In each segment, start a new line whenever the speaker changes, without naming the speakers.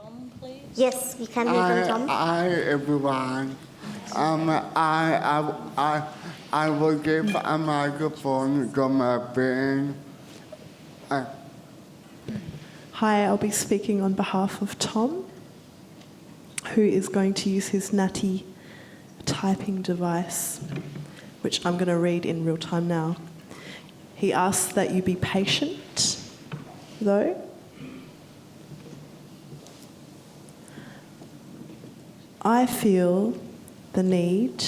Tom, please?
Yes, you can hear from Tom.
Hi everyone. I will give a microphone to my friend.
Hi, I'll be speaking on behalf of Tom, who is going to use his Natty typing device, which I'm going to read in real time now. He asks that you be patient, though. I feel the need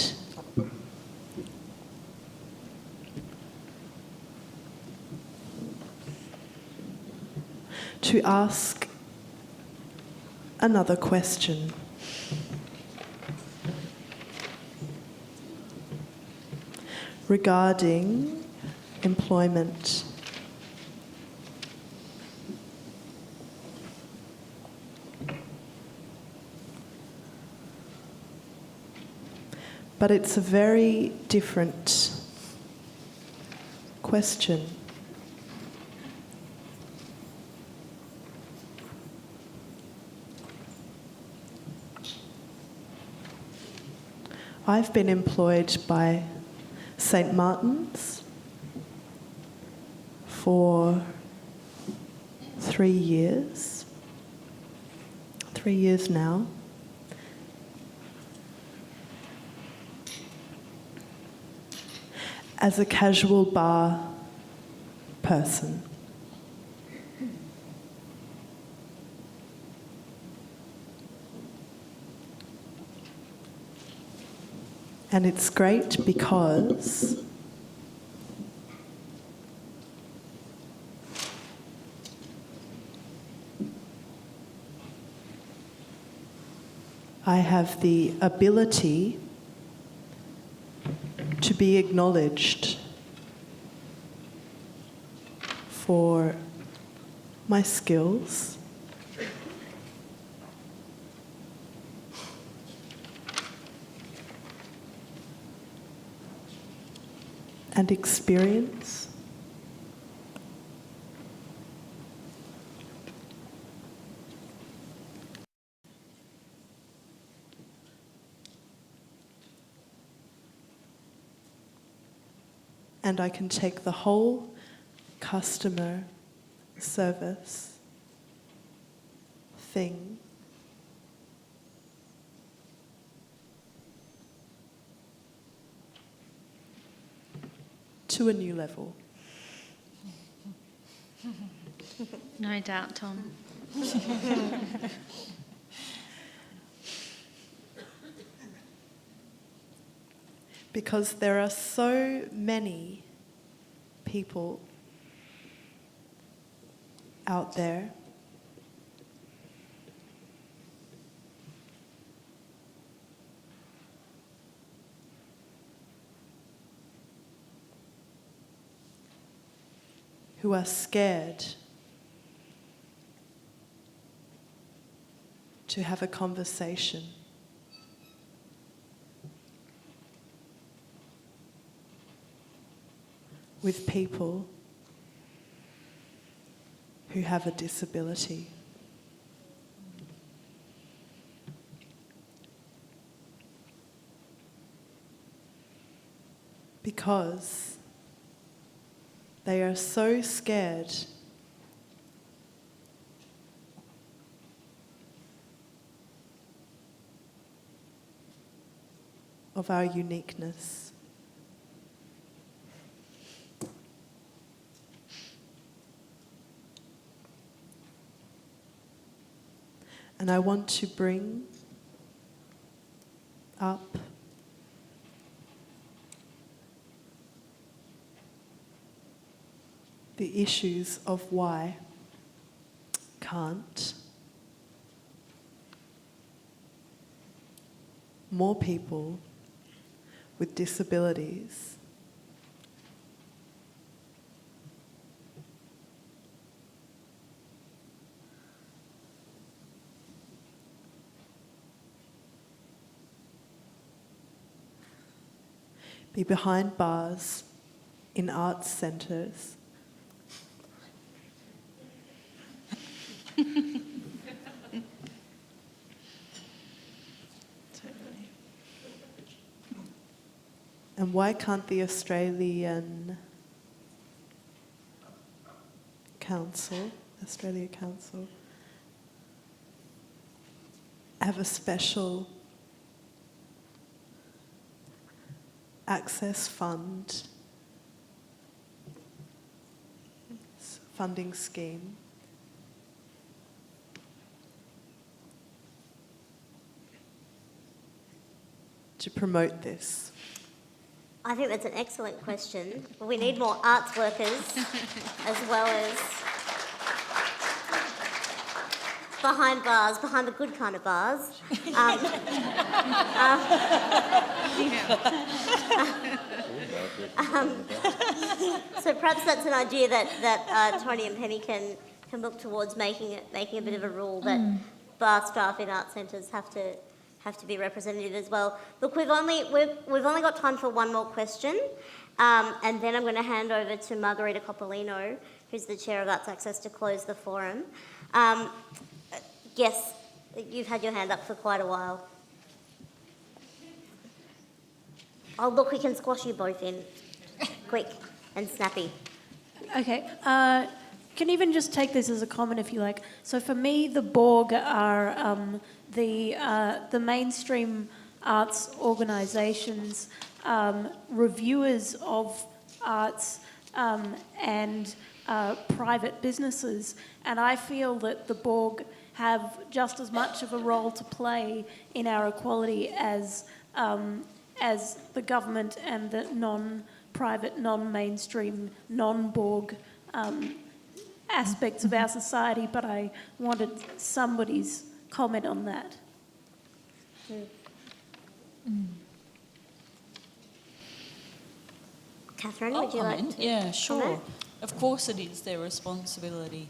to ask another question. Regarding employment. But it's a very different question. I've been employed by St. Martin's for 3 years. 3 years now. As a casual bar person. And it's great because I have the ability to be acknowledged for my skills, and experience. And I can take the whole customer service thing to a new level.
No doubt, Tom.
Because there are so many people out there who are scared to have a conversation with people who have a disability. Because they are so scared of our uniqueness. And I want to bring up the issues of why can't more people with disabilities be behind bars in arts centres And why can't the Australia Council, have a special access funding scheme to promote this?
I think that's an excellent question. We need more arts workers as well as behind bars, behind the good kind of bars. So perhaps that's an idea that Tony and Penny can look towards making a bit of a rule that bar staff in art centres have to be represented as well. Look, we've only got time for one more question, and then I'm going to hand over to Margarita Coppolino, who's the chair of Arts Access, to close the forum. Yes, you've had your hand up for quite a while. Oh, look, we can squash you both in, quick and snappy.
Okay. Can even just take this as a comment if you like. So for me, the Borg are the mainstream arts organisations, reviewers of arts and private businesses. And I feel that the Borg have just as much of a role to play in our equality as the government and the non-private, non-mainstream, non-Borg aspects of our society, but I wanted somebody's comment on that.
Catherine, would you like to?
Yeah, sure.
comment?
Of course it is their responsibility,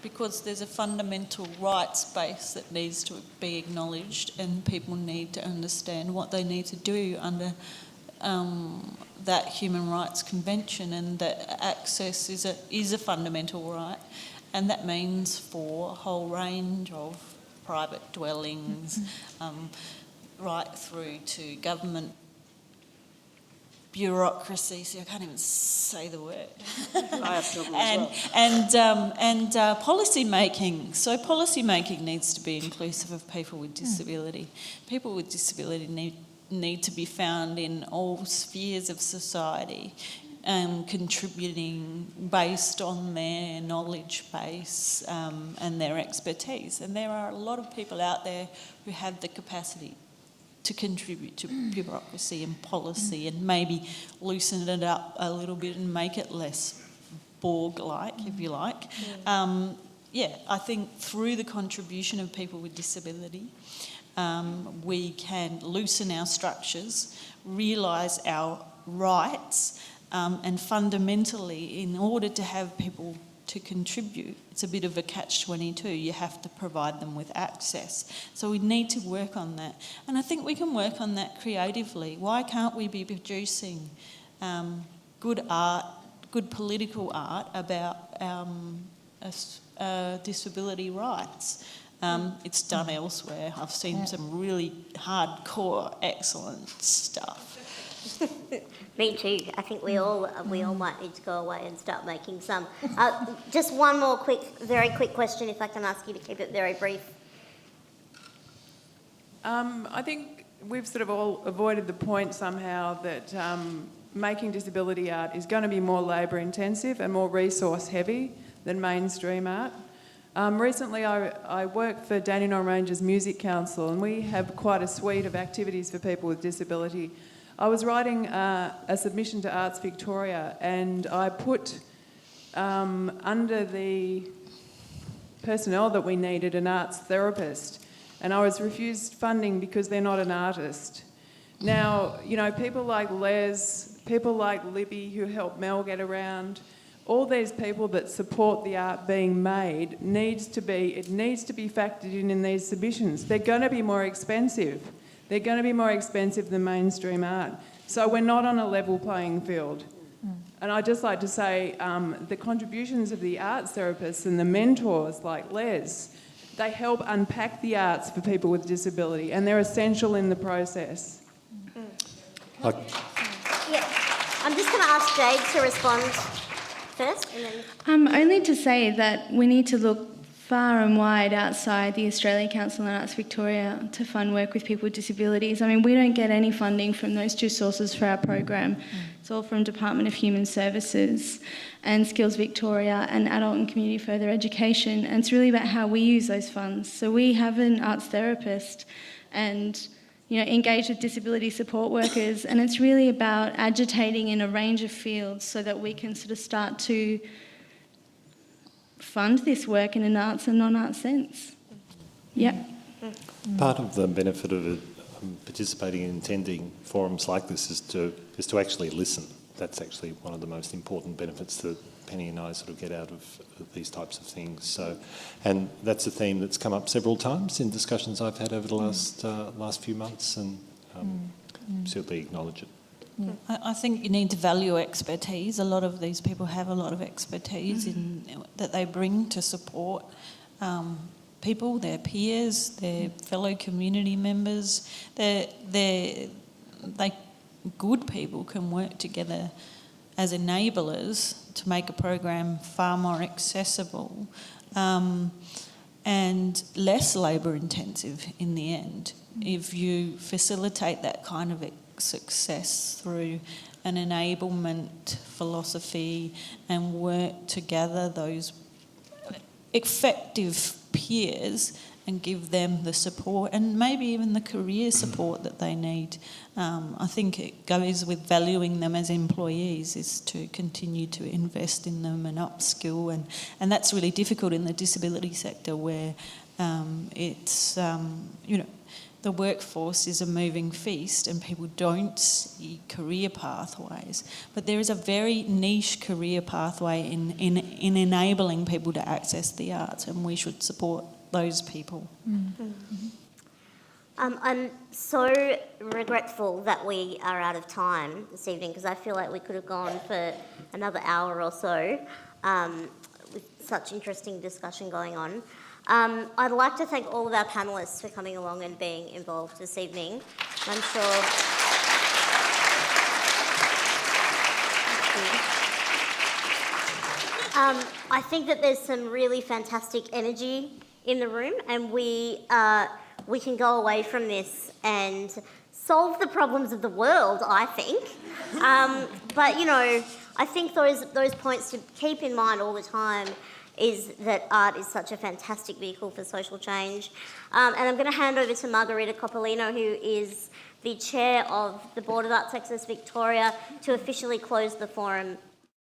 because there's a fundamental rights base that needs to be acknowledged, and people need to understand what they need to do under that Human Rights Convention, and that access is a fundamental right, and that means for a whole range of private dwellings, right through to government bureaucracy. See, I can't even say the word.
I have trouble as well.
And policy making. So policy making needs to be inclusive of people with disability. People with disability need to be found in all spheres of society, contributing based on their knowledge base and their expertise. And there are a lot of people out there who have the capacity to contribute to bureaucracy and policy and maybe loosen it up a little bit and make it less Borg-like, if you like. I think through the contribution of people with disability, we can loosen our structures, realise our rights, and fundamentally, in order to have people to contribute, it's a bit of a catch-22. You have to provide them with access. So we need to work on that. And I think we can work on that creatively. Why can't we be producing good art, good political art about disability rights? It's done elsewhere. I've seen some really hardcore, excellent stuff.
Me too. I think we all might need to go away and start making some. Just one more very quick question, if I can ask you to keep it very brief.
I think we've sort of all avoided the point somehow that making disability art is going to be more labour intensive and more resource heavy than mainstream art. Recently I work for Dandenong Ranges Music Council, and we have quite a suite of activities for people with disability. I was writing a submission to Arts Victoria, and I put under the personnel that we needed an arts therapist, and I was refused funding because they're not an artist. Now, you know, people like Les, people like Libby who help Mel get around, all these people that support the art being made it needs to be factored in these submissions. They're going to be more expensive. They're going to be more expensive than mainstream art. So we're not on a level playing field. And I'd just like to say the contributions of the arts therapists and the mentors like Les, they help unpack the arts for people with disability, and they're essential in the process.
Yeah, I'm just going to ask Jade to respond first, and then.
Only to say that we need to look far and wide outside the Australia Council and Arts Victoria to fund work with people with disabilities. I mean, we don't get any funding from those two sources for our program. It's all from Department of Human Services and Skills Victoria and Adult and Community Further Education. And it's really about how we use those funds. So we have an arts therapist and engage with disability support workers, and it's really about agitating in a range of fields so that we can sort of start to fund this work in an arts and non-arts sense. Yeah.
Part of the benefit of participating in attending forums like this is to actually listen. That's actually one of the most important benefits that Penny and I sort of get out of these types of things. So, and that's a theme that's come up several times in discussions I've had over the last few months, and certainly acknowledge it.
Yeah. I think you need to value expertise. A lot of these people have a lot of expertise that they bring to support people, their peers, their fellow community members. Good people can work together as enablers to make a program far more accessible and less labour intensive in the end if you facilitate that kind of success through an enablement philosophy and work to gather those effective peers and give them the support and maybe even the career support that they need. I think it goes with valuing them as employees is to continue to invest in them and upskill, and that's really difficult in the disability sector where the workforce is a moving feast and people don't see career pathways. But there is a very niche career pathway in enabling people to access the arts, and we should support those people.
I'm so regretful that we are out of time this evening because I feel like we could have gone for another hour or so with such interesting discussion going on. I'd like to thank all of our panellists for coming along and being involved this evening. I'm sure... I think that there's some really fantastic energy in the room, and we can go away from this and solve the problems of the world, I think. But, I think those points to keep in mind all the time is that art is such a fantastic vehicle for social change. And I'm going to hand over to Margarita Coppolino, who is the chair of the Board of Arts Access Victoria, to officially close the forum